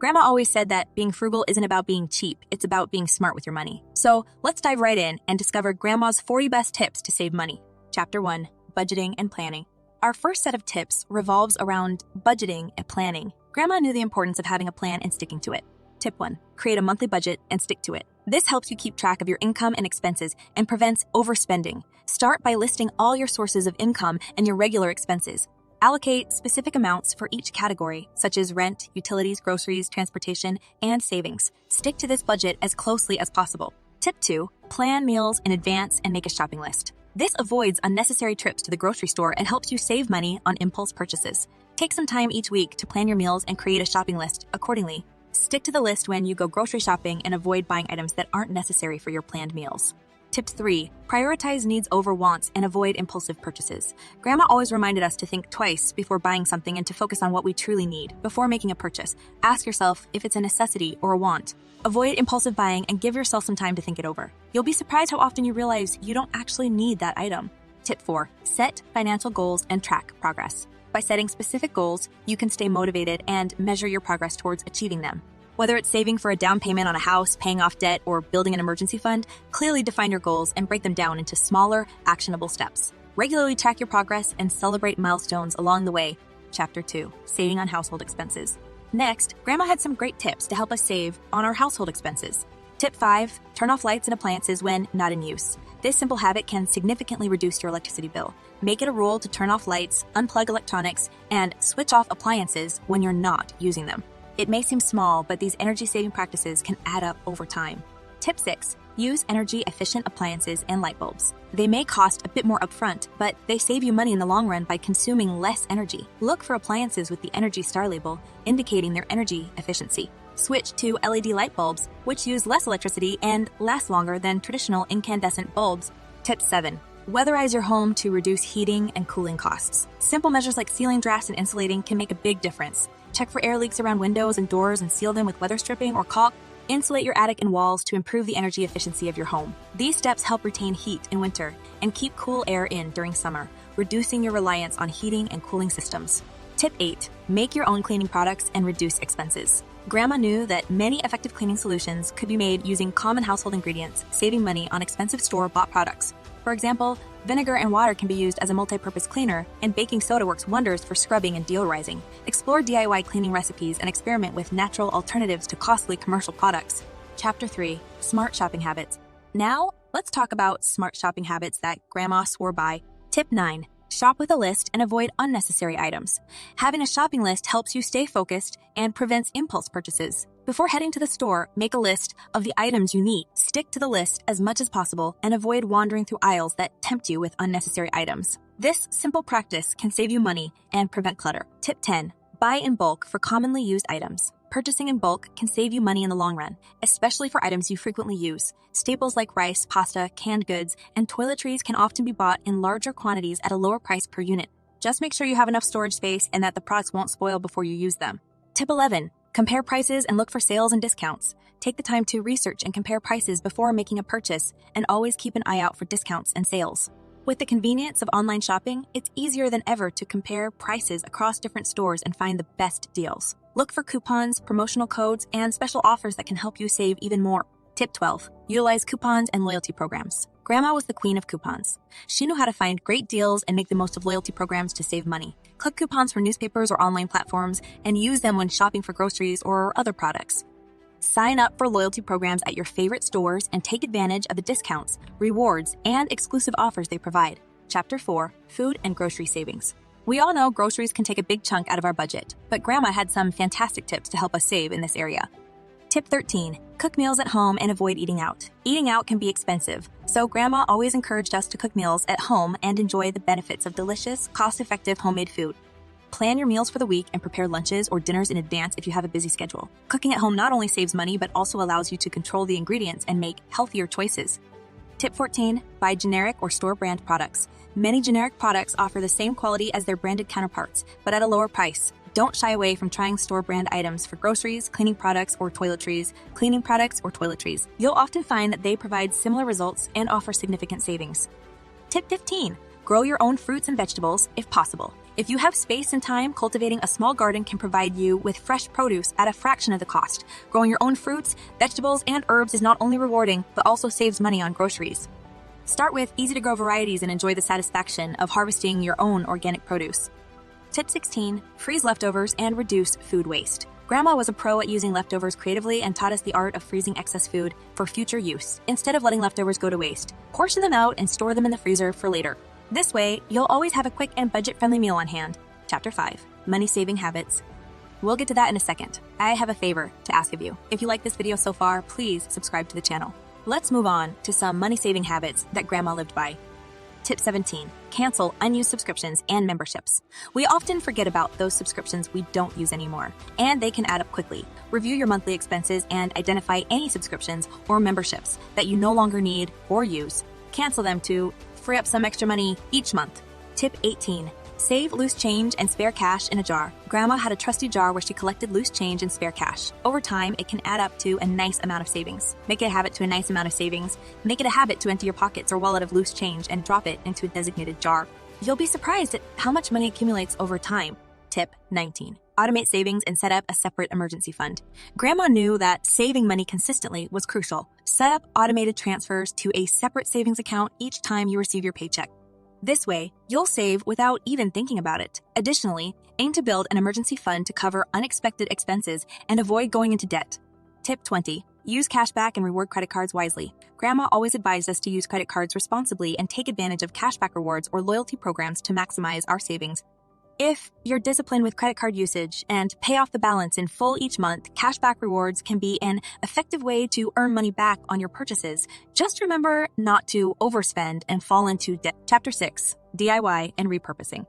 Grandma always said that being frugal isn't about being cheap, it's about being smart with your money. So let's dive right in and discover Grandma's 40 best tips to save money. Chapter 1, Budgeting and Planning. Our first set of tips revolves around budgeting and planning. Grandma knew the importance of having a plan and sticking to it. Tip 1, create a monthly budget and stick to it. This helps you keep track of your income and expenses and prevents overspending. Start by listing all your sources of income and your regular expenses. Allocate specific amounts for each category, such as rent, utilities, groceries, transportation, and savings. Stick to this budget as closely as possible. Tip 2, plan meals in advance and make a shopping list. This avoids unnecessary trips to the grocery store and helps you save money on impulse purchases. Take some time each week to plan your meals and create a shopping list accordingly. Stick to the list when you go grocery shopping and avoid buying items that aren't necessary for your planned meals. Tip 3, prioritize needs over wants and avoid impulsive purchases. Grandma always reminded us to think twice before buying something and to focus on what we truly need. Before making a purchase, ask yourself if it's a necessity or a want. Avoid impulsive buying and give yourself some time to think it over. You'll be surprised how often you realize you don't actually need that item. Tip 4, set financial goals and track progress. By setting specific goals, you can stay motivated and measure your progress towards achieving them. Whether it's saving for a down payment on a house, paying off debt, or building an emergency fund, clearly define your goals and break them down into smaller, actionable steps. Regularly track your progress and celebrate milestones along the way. Chapter 2, Saving on Household Expenses. Next, Grandma had some great tips to help us save on our household expenses. Tip 5, turn off lights and appliances when not in use. This simple habit can significantly reduce your electricity bill. Make it a rule to turn off lights, unplug electronics, and switch off appliances when you're not using them. It may seem small, but these energy-saving practices can add up over time. Tip 6, use energy-efficient appliances and light bulbs. They may cost a bit more upfront, but they save you money in the long run by consuming less energy. Look for appliances with the Energy Star label, indicating their energy efficiency. Switch to LED light bulbs, which use less electricity and last longer than traditional incandescent bulbs. Tip 7, weatherize your home to reduce heating and cooling costs. Simple measures like sealing drafts and insulating can make a big difference. Check for air leaks around windows and doors and seal them with weather stripping or caulk. Insulate your attic and walls to improve the energy efficiency of your home. These steps help retain heat in winter and keep cool air in during summer, reducing your reliance on heating and cooling systems. Tip 8, make your own cleaning products and reduce expenses. Grandma knew that many effective cleaning solutions could be made using common household ingredients, saving money on expensive store-bought products. For example, vinegar and water can be used as a multi-purpose cleaner, and baking soda works wonders for scrubbing and deodorizing. Explore DIY cleaning recipes and experiment with natural alternatives to costly commercial products. Chapter 3, Smart Shopping Habits. Now, let's talk about smart shopping habits that Grandma swore by. Tip 9, shop with a list and avoid unnecessary items. Having a shopping list helps you stay focused and prevents impulse purchases. Before heading to the store, make a list of the items you need. Stick to the list as much as possible and avoid wandering through aisles that tempt you with unnecessary items. This simple practice can save you money and prevent clutter. Tip 10, buy in bulk for commonly used items. Purchasing in bulk can save you money in the long run, especially for items you frequently use. Staples like rice, pasta, canned goods, and toiletries can often be bought in larger quantities at a lower price per unit. Just make sure you have enough storage space and that the products won't spoil before you use them. Tip 11, compare prices and look for sales and discounts. Take the time to research and compare prices before making a purchase, and always keep an eye out for discounts and sales. With the convenience of online shopping, it's easier than ever to compare prices across different stores and find the best deals. Look for coupons, promotional codes, and special offers that can help you save even more. Tip 12, utilize coupons and loyalty programs. Grandma was the queen of coupons. She knew how to find great deals and make the most of loyalty programs to save money. Click coupons for newspapers or online platforms and use them when shopping for groceries or other products. Sign up for loyalty programs at your favorite stores and take advantage of the discounts, rewards, and exclusive offers they provide. Chapter 4, Food and Grocery Savings. We all know groceries can take a big chunk out of our budget, but Grandma had some fantastic tips to help us save in this area. Tip 13, cook meals at home and avoid eating out. Eating out can be expensive, so Grandma always encouraged us to cook meals at home and enjoy the benefits of delicious, cost-effective homemade food. Plan your meals for the week and prepare lunches or dinners in advance if you have a busy schedule. Cooking at home not only saves money, but also allows you to control the ingredients and make healthier choices. Tip 14, buy generic or store brand products. Many generic products offer the same quality as their branded counterparts, but at a lower price. Don't shy away from trying store brand items for groceries, cleaning products, or toiletries. You'll often find that they provide similar results and offer significant savings. Tip 15, grow your own fruits and vegetables if possible. If you have space and time, cultivating a small garden can provide you with fresh produce at a fraction of the cost. Growing your own fruits, vegetables, and herbs is not only rewarding, but also saves money on groceries. Start with easy-to-grow varieties and enjoy the satisfaction of harvesting your own organic produce. Tip 16. Freeze leftovers and reduce food waste. Grandma was a pro at using leftovers creatively and taught us the art of freezing excess food for future use. Instead of letting leftovers go to waste, portion them out and store them in the freezer for later. This way, you'll always have a quick and budget-friendly meal on hand. Chapter 5. Money-saving habits. We'll get to that in a second. I have a favor to ask of you. If you like this video so far, please subscribe to the channel. Let's move on to some money-saving habits that Grandma lived by. Tip 17. Cancel unused subscriptions and memberships. We often forget about those subscriptions we don't use anymore, and they can add up quickly. Review your monthly expenses and identify any subscriptions or memberships that you no longer need or use. Cancel them to free up some extra money each month. Tip 18. Save loose change and spare cash in a jar. Grandma had a trusty jar where she collected loose change and spare cash. Over time, it can add up to a nice amount of savings. Make it a habit to a nice amount of savings. Make it a habit to empty your pockets or wallet of loose change and drop it into a designated jar. You'll be surprised at how much money accumulates over time. Tip 19. Automate savings and set up a separate emergency fund. Grandma knew that saving money consistently was crucial. Set up automated transfers to a separate savings account each time you receive your paycheck. This way, you'll save without even thinking about it. Additionally, aim to build an emergency fund to cover unexpected expenses and avoid going into debt. Tip 20. Use cashback and reward credit cards wisely. Grandma always advised us to use credit cards responsibly and take advantage of cashback rewards or loyalty programs to maximize our savings. If you're disciplined with credit card usage and pay off the balance in full each month, cashback rewards can be an effective way to earn money back on your purchases. Just remember not to overspend and fall into debt. Chapter 6. DIY and repurposing.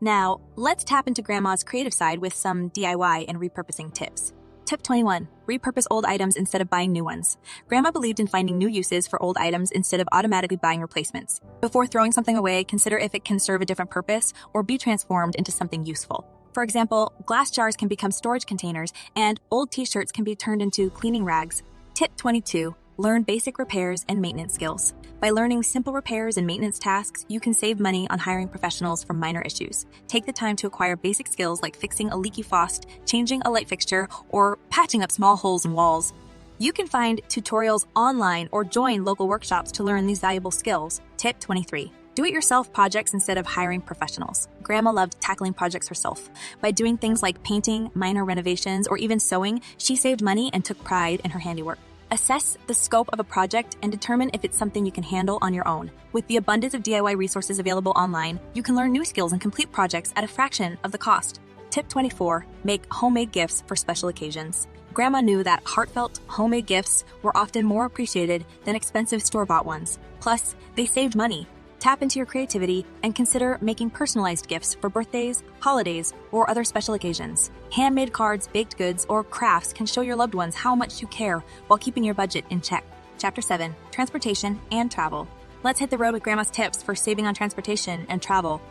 Now, let's tap into Grandma's creative side with some DIY and repurposing tips. Tip 21. Repurpose old items instead of buying new ones. Grandma believed in finding new uses for old items instead of automatically buying replacements. Before throwing something away, consider if it can serve a different purpose or be transformed into something useful. For example, glass jars can become storage containers, and old t-shirts can be turned into cleaning rags. Tip 22. Learn basic repairs and maintenance skills. By learning simple repairs and maintenance tasks, you can save money on hiring professionals for minor issues. Take the time to acquire basic skills like fixing a leaky faucet, changing a light fixture, or patching up small holes in walls. You can find tutorials online or join local workshops to learn these valuable skills. Tip 23. Do-it-yourself projects instead of hiring professionals. Grandma loved tackling projects herself. By doing things like painting, minor renovations, or even sewing, she saved money and took pride in her handiwork. Assess the scope of a project and determine if it's something you can handle on your own. With the abundance of DIY resources available online, you can learn new skills and complete projects at a fraction of the cost. Tip 24. Make homemade gifts for special occasions. Grandma knew that heartfelt, homemade gifts were often more appreciated than expensive store-bought ones. Plus, they saved money. Tap into your creativity and consider making personalized gifts for birthdays, holidays, or other special occasions. Handmade cards, baked goods, or crafts can show your loved ones how much you care while keeping your budget in check. Chapter 7. Transportation and travel. Let's hit the road with Grandma's tips for saving on transportation and travel.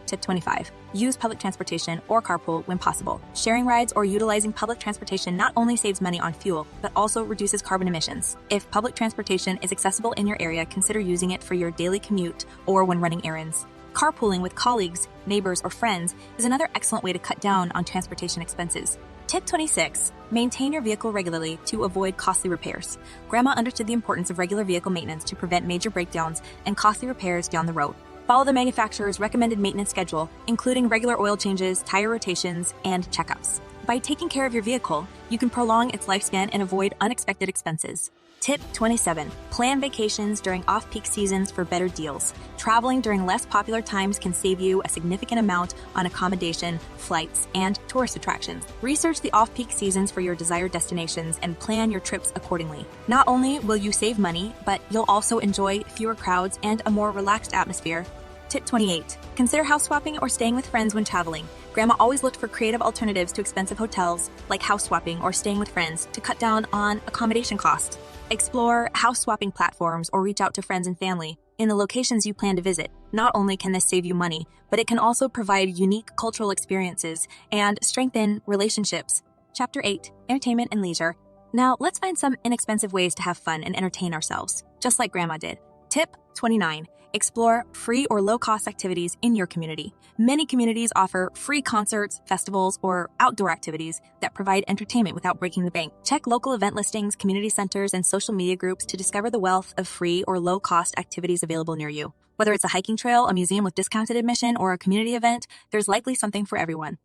Tip 25. Use public transportation or carpool when possible. Sharing rides or utilizing public transportation not only saves money on fuel, but also reduces carbon emissions. If public transportation is accessible in your area, consider using it for your daily commute or when running errands. Carpooling with colleagues, neighbors, or friends is another excellent way to cut down on transportation expenses. Tip 26. Maintain your vehicle regularly to avoid costly repairs. Grandma understood the importance of regular vehicle maintenance to prevent major breakdowns and costly repairs down the road. Follow the manufacturer's recommended maintenance schedule, including regular oil changes, tire rotations, and checkups. By taking care of your vehicle, you can prolong its lifespan and avoid unexpected expenses. Tip 27. Plan vacations during off-peak seasons for better deals. Traveling during less popular times can save you a significant amount on accommodation, flights, and tourist attractions. Research the off-peak seasons for your desired destinations and plan your trips accordingly. Not only will you save money, but you'll also enjoy fewer crowds and a more relaxed atmosphere. Tip 28. Consider house swapping or staying with friends when traveling. Grandma always looked for creative alternatives to expensive hotels, like house swapping or staying with friends, to cut down on accommodation costs. Explore house swapping platforms or reach out to friends and family in the locations you plan to visit. Not only can this save you money, but it can also provide unique cultural experiences and strengthen relationships. Chapter 8. Entertainment and leisure. Now, let's find some inexpensive ways to have fun and entertain ourselves, just like Grandma did. Tip 29. Explore free or low-cost activities in your community. Many communities offer free concerts, festivals, or outdoor activities that provide entertainment without breaking the bank. Check local event listings, community centers, and social media groups to discover the wealth of free or low-cost activities available near you. Whether it's a hiking trail, a museum with discounted admission, or a community event, there's likely something for everyone.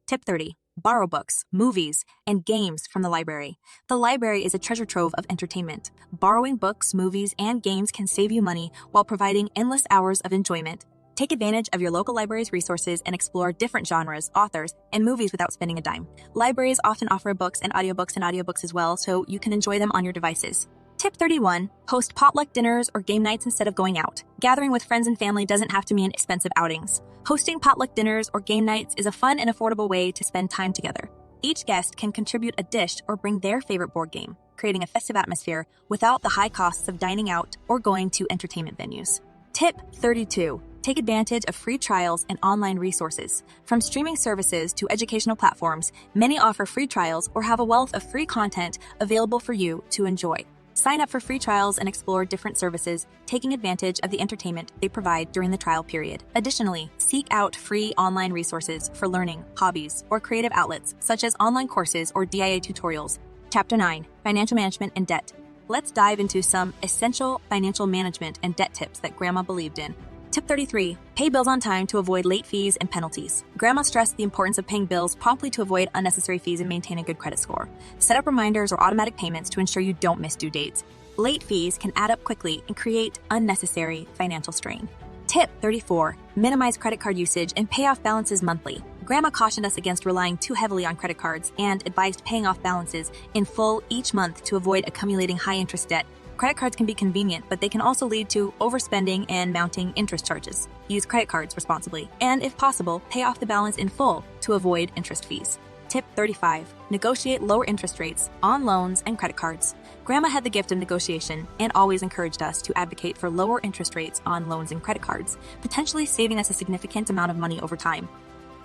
Tip 30. Borrow books, movies, and games from the library. The library is a treasure trove of entertainment. Borrowing books, movies, and games can save you money while providing endless hours of enjoyment. Take advantage of your local library's resources and explore different genres, authors, and movies without spending a dime. Libraries often offer books and audiobooks as well, so you can enjoy them on your devices. Tip 31. Host potluck dinners or game nights instead of going out. Gathering with friends and family doesn't have to mean expensive outings. Hosting potluck dinners or game nights is a fun and affordable way to spend time together. Each guest can contribute a dish or bring their favorite board game, creating a festive atmosphere without the high costs of dining out or going to entertainment venues. Tip 32. Take advantage of free trials and online resources. From streaming services to educational platforms, many offer free trials or have a wealth of free content available for you to enjoy. Sign up for free trials and explore different services, taking advantage of the entertainment they provide during the trial period. Additionally, seek out free online resources for learning, hobbies, or creative outlets, such as online courses or DIY tutorials. Chapter 9. Financial Management and Debt. Let's dive into some essential financial management and debt tips that Grandma believed in. Tip 33. Pay bills on time to avoid late fees and penalties. Grandma stressed the importance of paying bills promptly to avoid unnecessary fees and maintain a good credit score. Set up reminders or automatic payments to ensure you don't miss due dates. Late fees can add up quickly and create unnecessary financial strain. Tip 34. Minimize credit card usage and pay off balances monthly. Grandma cautioned us against relying too heavily on credit cards and advised paying off balances in full each month to avoid accumulating high-interest debt. Credit cards can be convenient, but they can also lead to overspending and mounting interest charges. Use credit cards responsibly, and if possible, pay off the balance in full to avoid interest fees. Tip 35. Negotiate lower interest rates on loans and credit cards. Grandma had the gift of negotiation and always encouraged us to advocate for lower interest rates on loans and credit cards, potentially saving us a significant amount of money over time.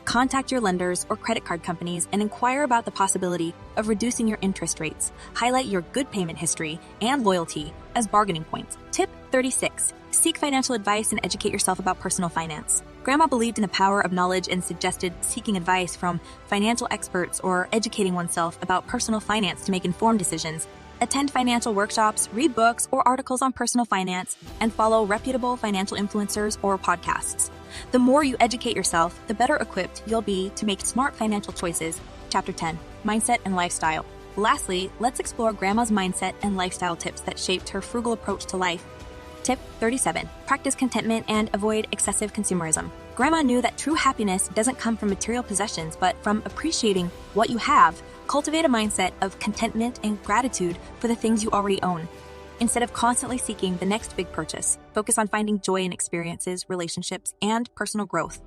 Contact your lenders or credit card companies and inquire about the possibility of reducing your interest rates. Highlight your good payment history and loyalty as bargaining points. Tip 36. Seek financial advice and educate yourself about personal finance. Grandma believed in the power of knowledge and suggested seeking advice from financial experts or educating oneself about personal finance to make informed decisions. Attend financial workshops, read books or articles on personal finance, and follow reputable financial influencers or podcasts. The more you educate yourself, the better equipped you'll be to make smart financial choices. Chapter 10. Mindset and Lifestyle. Lastly, let's explore Grandma's mindset and lifestyle tips that shaped her frugal approach to life. Tip 37. Practice contentment and avoid excessive consumerism. Grandma knew that true happiness doesn't come from material possessions, but from appreciating what you have. Cultivate a mindset of contentment and gratitude for the things you already own. Instead of constantly seeking the next big purchase, focus on finding joy in experiences, relationships, and personal growth.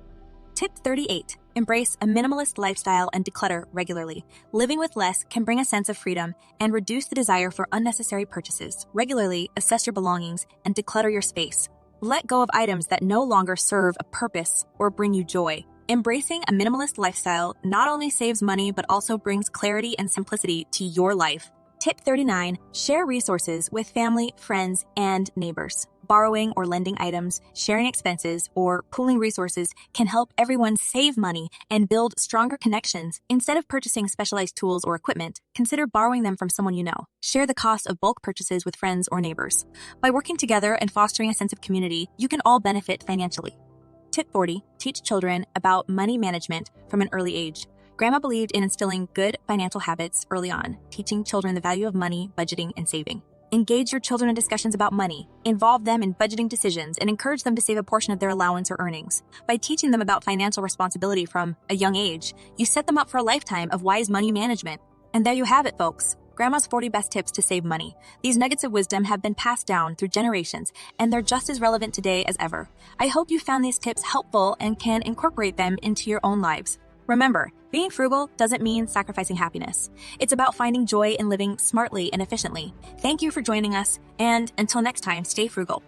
Tip 38. Embrace a minimalist lifestyle and declutter regularly. Living with less can bring a sense of freedom and reduce the desire for unnecessary purchases. Regularly assess your belongings and declutter your space. Let go of items that no longer serve a purpose or bring you joy. Embracing a minimalist lifestyle not only saves money but also brings clarity and simplicity to your life. Tip 39. Share resources with family, friends, and neighbors. Borrowing or lending items, sharing expenses, or pooling resources can help everyone save money and build stronger connections. Instead of purchasing specialized tools or equipment, consider borrowing them from someone you know. Share the cost of bulk purchases with friends or neighbors. By working together and fostering a sense of community, you can all benefit financially. Tip 40. Teach children about money management from an early age. Grandma believed in instilling good financial habits early on, teaching children the value of money, budgeting, and saving. Engage your children in discussions about money, involve them in budgeting decisions, and encourage them to save a portion of their allowance or earnings. By teaching them about financial responsibility from a young age, you set them up for a lifetime of wise money management. And there you have it, folks. Grandma's 40 best tips to save money. These nuggets of wisdom have been passed down through generations, and they're just as relevant today as ever. I hope you found these tips helpful and can incorporate them into your own lives. Remember, being frugal doesn't mean sacrificing happiness. It's about finding joy in living smartly and efficiently. Thank you for joining us, and until next time, stay frugal.